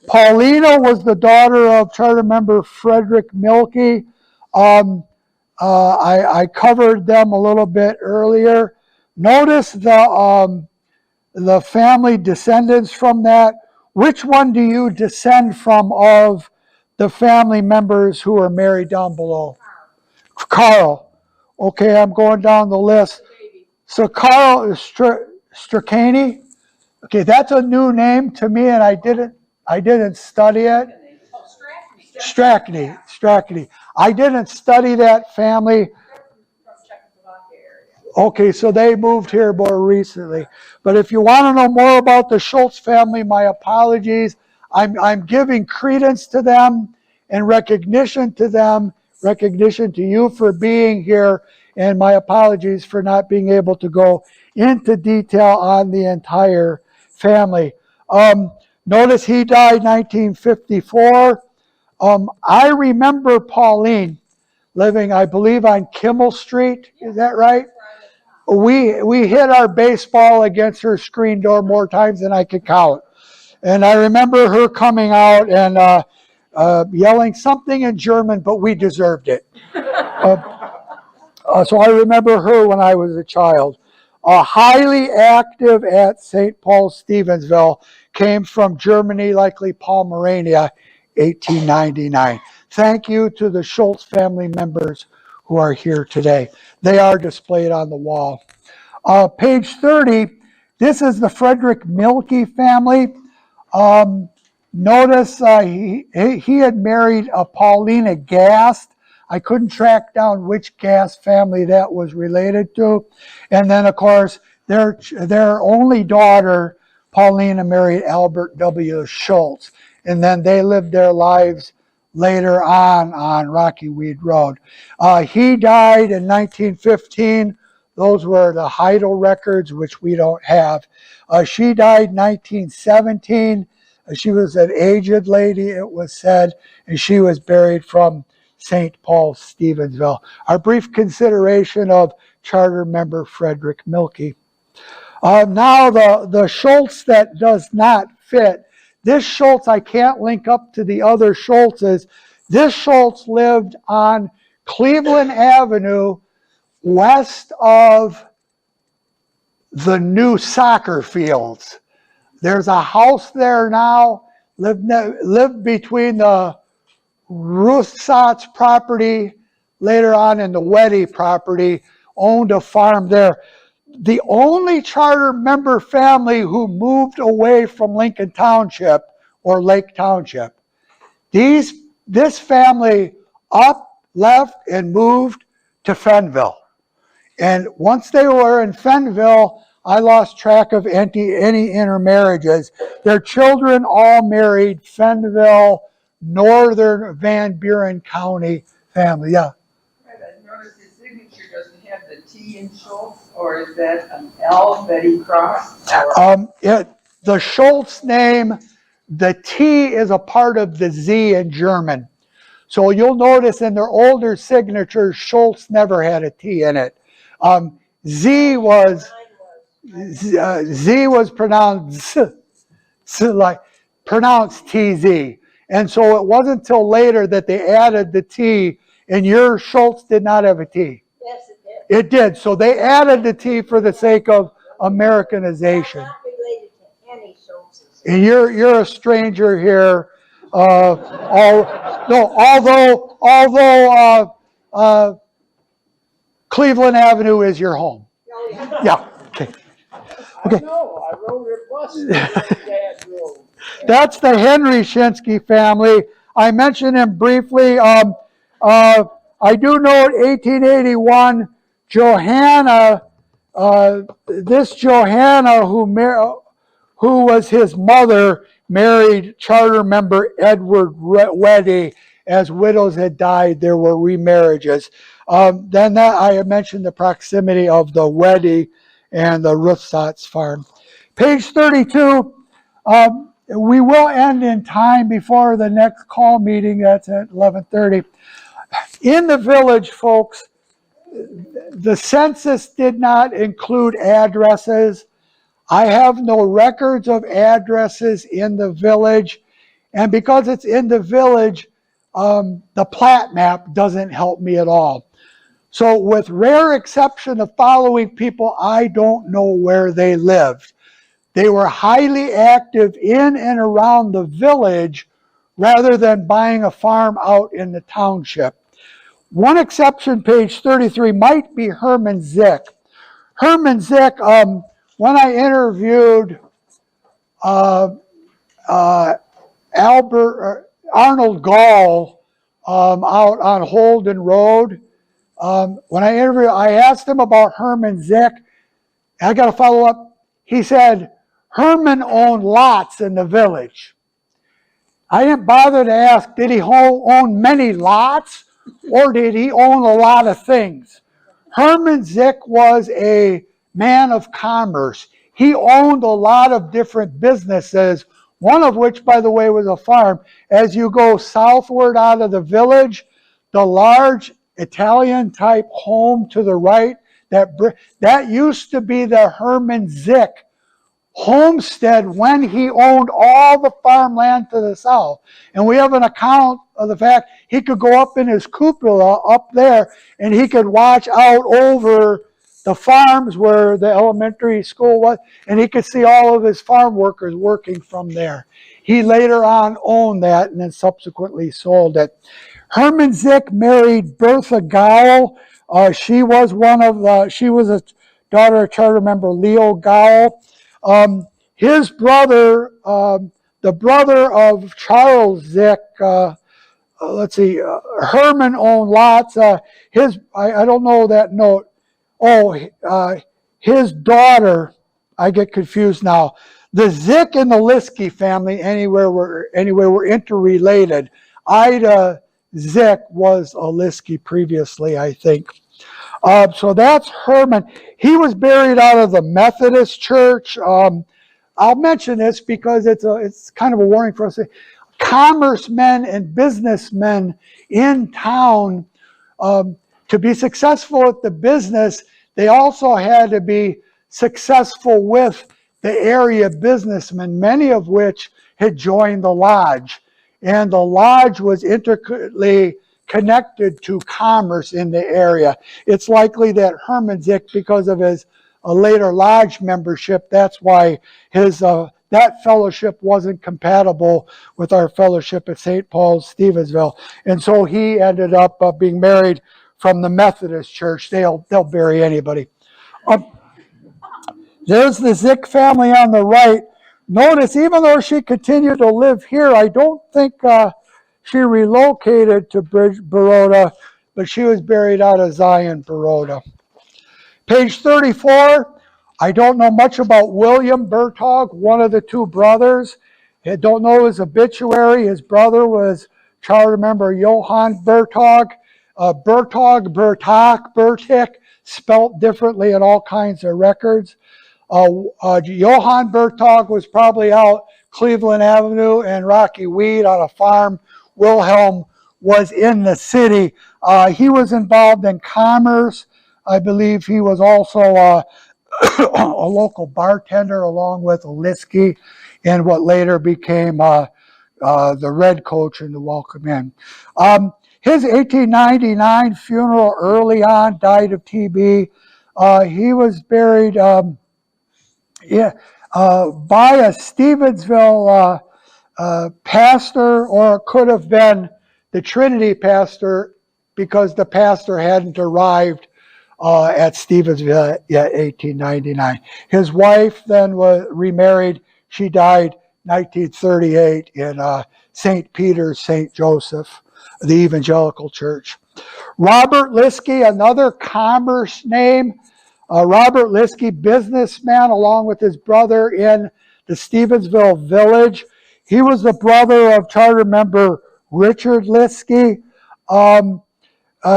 Paulina was the daughter of charter member Frederick Milke. I covered them a little bit earlier. Notice the family descendants from that. Which one do you descend from of the family members who are married down below? Carl. Okay, I'm going down the list. So Carl is Stracani. Okay, that's a new name to me, and I didn't study it. Oh, Strachny. Stracani. I didn't study that family. From Czechoslovakia area. Okay, so they moved here more recently. But if you want to know more about the Schultz family, my apologies. I'm giving credence to them and recognition to them, recognition to you for being here, and my apologies for not being able to go into detail on the entire family. Notice he died 1954. I remember Pauline living, I believe, on Kimmel Street. Is that right? We hit our baseball against her screen door more times than I could count. And I remember her coming out and yelling something in German, but we deserved it. So I remember her when I was a child. Highly active at St. Paul's Stevensville, came from Germany, likely Pomerania, 1899. Thank you to the Schultz family members who are here today. They are displayed on the wall. Page 30, this is the Frederick Milke family. Notice he had married Paulina Gast. I couldn't track down which Gast family that was related to. And then, of course, their only daughter, Paulina, married Albert W. Schultz. And then they lived their lives later on Rocky Weed Road. He died in 1915. Those were the Heidel records, which we don't have. She died 1917. She was an aged lady, it was said, and she was buried from St. Paul, Stevensville. Our brief consideration of charter member Frederick Milke. Now the Schultz that does not fit. This Schultz I can't link up to the other Schultzes. This Schultz lived on Cleveland Avenue west of the new soccer fields. There's a house there now, lived between the Ruthsatz property, later on in the Weddy property, owned a farm there. The only charter member family who moved away from Lincoln Township or Lake Township. This family left and moved to Fenville. And once they were in Fenville, I lost track of any intermarriages. Their children all married Fenville, northern Van Buren County family. Yeah. I noticed his signature doesn't have the T in Schultz, or is that an L that he crossed? The Schultz name, the T is a part of the Z in German. So you'll notice in their older signatures, Schultz never had a T in it. Z was pronounced pronounced TZ. And so it wasn't until later that they added the T, and your Schultz did not have a T. Yes, it did. It did. So they added the T for the sake of Americanization. I'm not related to any Schultzes. And you're a stranger here. Although Cleveland Avenue is your home. Oh, yeah. Yeah. Okay. I know, I rode her bus that Dad drove. That's the Henry Shinsky family. I mentioned him briefly. I do note 1881, Johanna, this Johanna who was his mother, married charter member Edward Weddy. As widows had died, there were remarriages. Then I mentioned the proximity of the Weddy and the Ruthsatz farm. Page 32, we will end in time before the next call meeting. That's at 11:30. In the village, folks, the census did not include addresses. I have no records of addresses in the village. And because it's in the village, the plat map doesn't help me at all. So with rare exception, the following people, I don't know where they lived. They were highly active in and around the village rather than buying a farm out in the township. One exception, page 33, might be Herman Zick. Herman Zick when I interviewed Arnold Gall out on Holden Road, when I interviewed, I asked him about Herman Zick. I got to follow up. He said Herman owned lots in the village. I didn't bother to ask, did he own many lots or did he own a lot of things? Herman Zick was a man of commerce. He owned a lot of different businesses, one of which, by the way, was a farm. As you go southward out of the village, the large Italian-type home to the right, that used to be the Herman Zick homestead when he owned all the farmland to the south. And we have an account of the fact he could go up in his cupola up there and he could watch out over the farms where the elementary school was, and he could see all of his farm workers working from there. He later on owned that and then subsequently sold it. Herman Zick married Bertha Gowell. She was a daughter of charter member Leo Gowell. His brother, the brother of Charles Zick, Herman owned lots. I don't know that note. His daughter, I get confused now. The Zick and the Liskey family anyway were interrelated. Ida Zick was a Liskey previously, I think. So that's Herman. He was buried out of the Methodist Church. I'll mention this because it's kind of a warning for us. Commercemen and businessmen in town, to be successful at the business, they also had to be successful with the area businessmen, many of which had joined the lodge. And the lodge was intricately connected to commerce in the area. It's likely that Herman Zick, because of his later lodge membership, that's why his that fellowship wasn't compatible with our fellowship at St. Paul's, Stevensville. And so he ended up being married from the Methodist Church. They'll bury anybody. There's the Zick family on the right. Notice, even though she continued to live here, I don't think she relocated to Baroda, but she was buried out of Zion, Baroda. Page 34, I don't know much about William Bertog, one of the two brothers. I don't know his obituary. His brother was charter member Johann Bertog. Bertik, spelt differently in all kinds of records. Johann Bertog was probably out Cleveland Avenue and Rocky Weed on a farm. Wilhelm was in the city. He was involved in commerce. I believe he was also a local bartender along with Liskey and what later became the Red Coach in the Welcome Inn. His 1899 funeral early on, died of TB. He was buried by a Stevensville pastor, or it could have been the Trinity pastor, because the pastor hadn't arrived at Stevensville yet, 1899. His wife then was remarried. She died 1938 in St. Peter's, St. Joseph, the Evangelical Church. Robert Liskey, another commerce name. Robert Liskey, businessman, along with his brother in the Stevensville village. He was the brother of charter member Richard Liskey.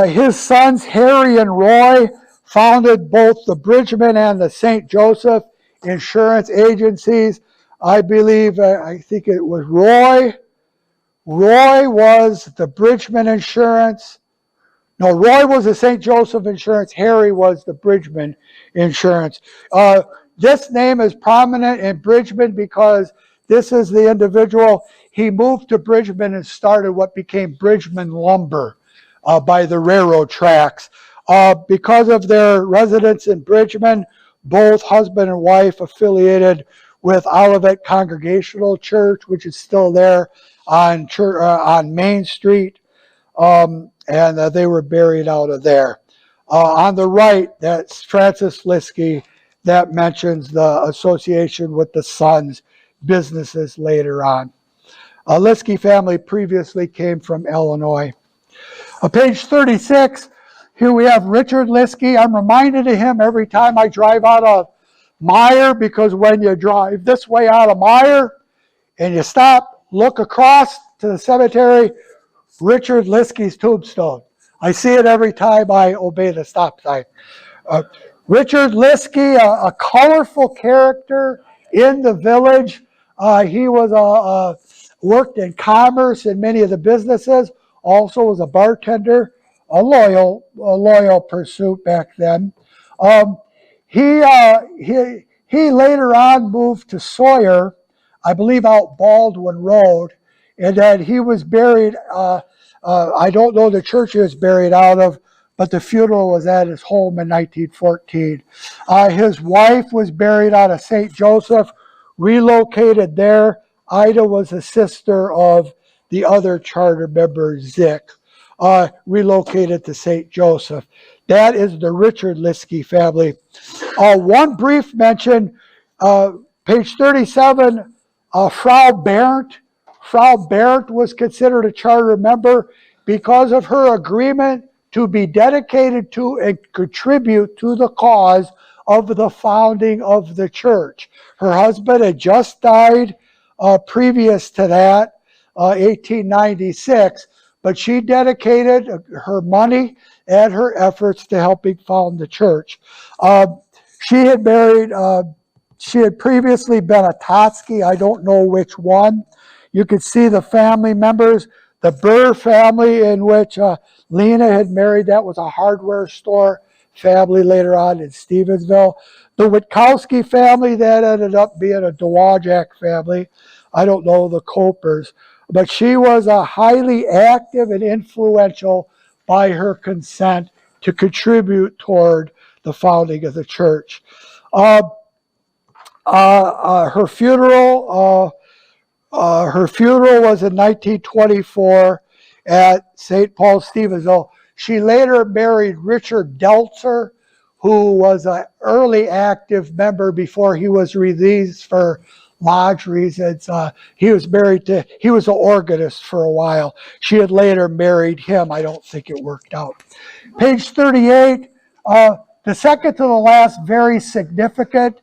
His sons, Harry and Roy, founded both the Bridgman and the St. Joseph insurance agencies. I think it was Roy. Roy was the Bridgman Insurance. No, Roy was the St. Joseph Insurance. Harry was the Bridgman Insurance. This name is prominent in Bridgman because this is the individual. He moved to Bridgman and started what became Bridgman Lumber by the railroad tracks. Because of their residence in Bridgman, both husband and wife affiliated with Olivet Congregational Church, which is still there on Main Street, and they were buried out of there. On the right, that's Francis Liskey that mentions the association with the son's businesses later on. Liskey family previously came from Illinois. Page 36, here we have Richard Liskey. I'm reminded of him every time I drive out of Meyer, because when you drive this way out of Meyer and you stop, look across to the cemetery, Richard Liskey's tombstone. I see it every time I obey the stop sign. Richard Liskey, a colorful character in the village. He was worked in commerce in many of the businesses. Also was a bartender, a loyal pursuit back then. He later on moved to Sawyer, I believe out Baldwin Road, and then he was buried. I don't know the church he was buried out of, but the funeral was at his home in 1914. His wife was buried out of St. Joseph, relocated there. Ida was a sister of the other charter member, Zick, relocated to St. Joseph. That is the Richard Liskey family. One brief mention, page 37, Frau Berndt. Frau Berndt was considered a charter member because of her agreement to be dedicated to and contribute to the cause of the founding of the church. Her husband had just died previous to that, 1896, but she dedicated her money and her efforts to helping found the church. She had previously been a Totsky, I don't know which one. You could see the family members, the Burr family in which Lena had married, that was a hardware store family later on in Stevensville. The Witkowski family, that ended up being a Dowajak family. I don't know the Copers. But she was highly active and influential by her consent to contribute toward the founding of the church. Her funeral was in 1924 at St. Paul, Stevensville. She later married Richard Deltzer, who was an early active member before he was released for lodge reasons. He was an organist for a while. She had later married him. I don't think it worked out. Page 38, the second to the last, very significant.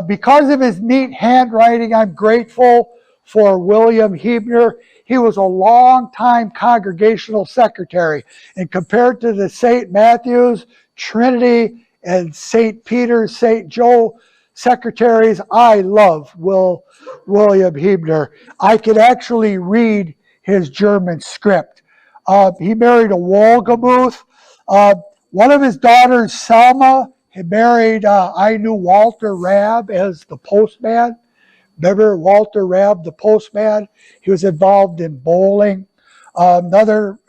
Because of his neat handwriting, I'm grateful for William Hebner. He was a long-time congregational secretary, and compared to the St. Matthew's, Trinity, and St. Peter's, St. Joe secretaries, I love William Hebner. I could actually read his German script. He married a Wolgamuth. One of his daughters, Selma, had married, I knew Walter Rabb as the postman. Remember Walter Rabb, the postman? He was involved in bowling. Another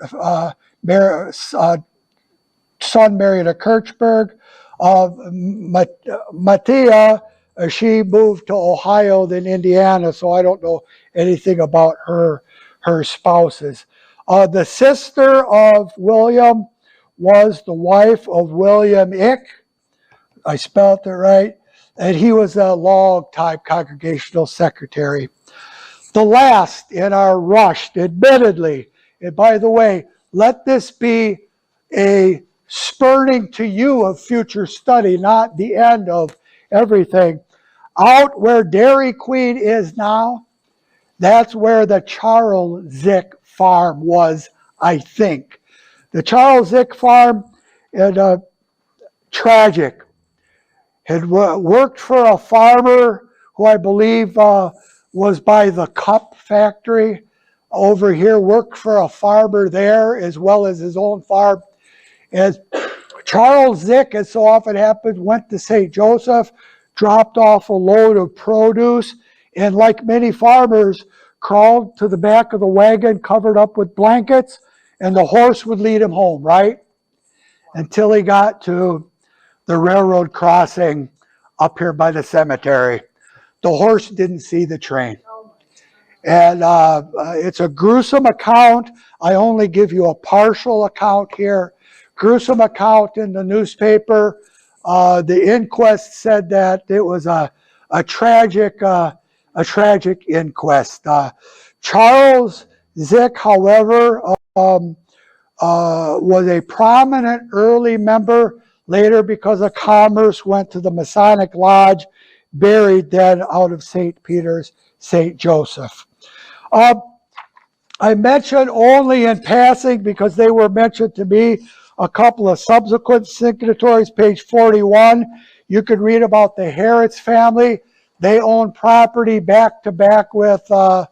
son married a Kirchberg. Mattia, she moved to Ohio, then Indiana, so I don't know anything about her spouses. The sister of William was the wife of William Ick. I spelled it right. And he was a long-time congregational secretary. The last in our rush, admittedly, and by the way, let this be a spurning to you of future study, not the end of everything. Out where Dairy Queen is now, that's where the Charles Zick farm was, I think. The Charles Zick farm, and tragic, had worked for a farmer who I believe was by the Cup factory over here, worked for a farmer there as well as his own farm. As Charles Zick, as so often happens, went to St. Joseph, dropped off a load of produce, and like many farmers, crawled to the back of the wagon covered up with blankets, and the horse would lead him home, right? Until he got to the railroad crossing up here by the cemetery. The horse didn't see the train. And it's a gruesome account. I only give you a partial account here. Gruesome account in the newspaper. The inquest said that it was a tragic inquest. Charles Zick, however, was a prominent early member. Later, because of commerce, went to the Masonic Lodge, buried then out of St. Peter's, St. Joseph. I mentioned only in passing, because they were mentioned to me, a couple of subsequent signatories. Page 41, you could read about the Harris family. They own property back to back with oh,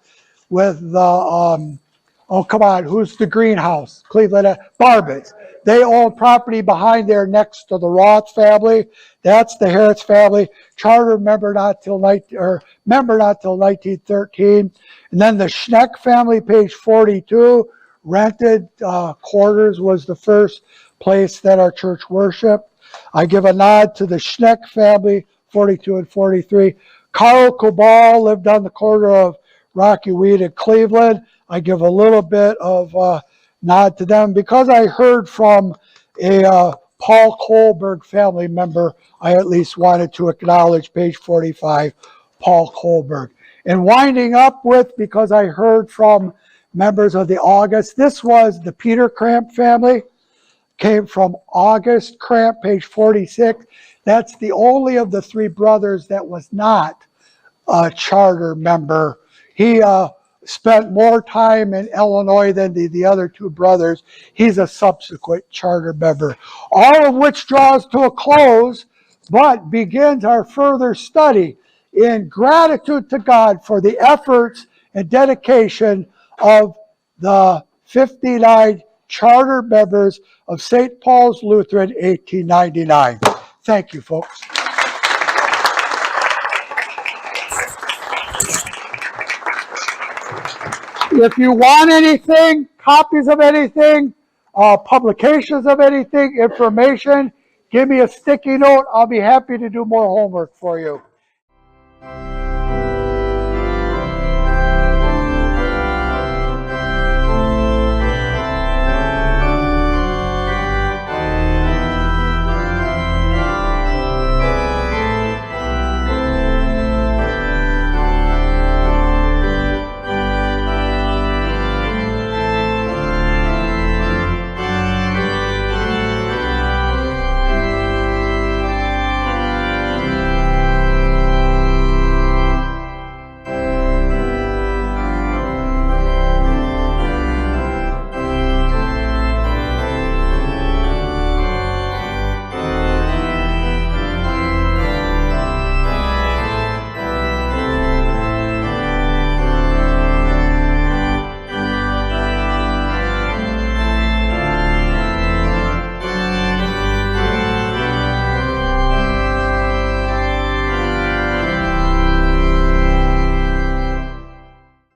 come on, who's the greenhouse? Cleveland, Barbets. They own property behind there next to the Roth family. That's the Harris family. Charter member not till 1913. And then the Schneck family, page 42, rented quarters was the first place that our church worshiped. I give a nod to the Schneck family, 42 and 43. Carl Cabal lived on the corner of Rocky Weed in Cleveland. I give a little bit of nod to them because I heard from a Paul Kohlberg family member. I at least wanted to acknowledge page 45, Paul Kohlberg. And winding up with, because I heard from members of the August, this was the Peter Cramp family, came from August Cramp, page 46. That's the only of the three brothers that was not a charter member. He spent more time in Illinois than the other two brothers. He's a subsequent charter member. All of which draws to a close, but begins our further study in gratitude to God for the efforts and dedication of the 59 charter members of St. Paul's Lutheran 1899. Thank you, folks. If you want anything, copies of anything, publications of anything, information, give me a sticky note. I'll be happy to do more homework for you.